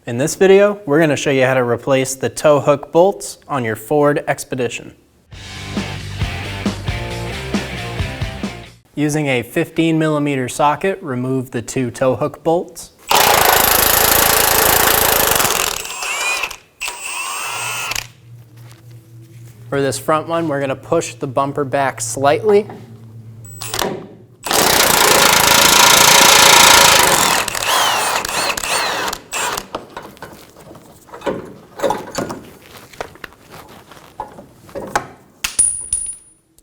In this video, we're going to show you how to replace the tow hook bolts on your Ford Expedition. Using a 15mm socket, remove the two tow hook bolts. For this front one, we're going to push the bumper back slightly.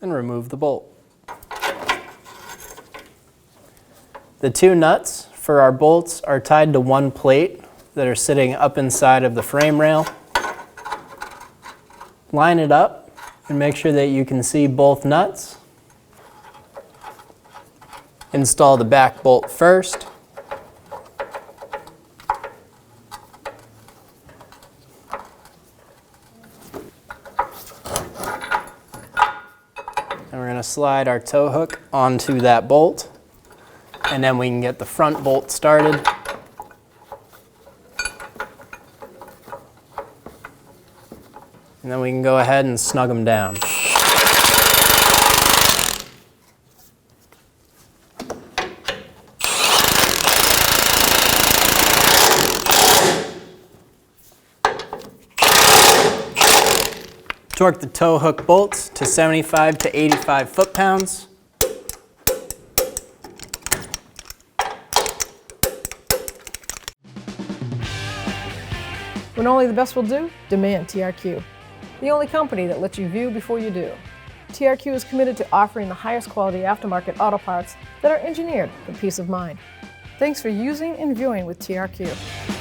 And remove the bolt. The two nuts for our bolts are tied to one plate that are sitting up inside of the frame rail. Line it up and make sure that you can see both nuts. Install the back bolt first. And we're going to slide our tow hook onto that bolt, and then we can get the front bolt started. And then we can go ahead and snug them down. Torque the tow hook bolts to 75 to 85 foot-pounds. When only the best will do, demand TRQ. The only company that lets you view before you do. TRQ is committed to offering the highest quality aftermarket auto parts that are engineered for peace of mind. Thanks for using and viewing with TRQ.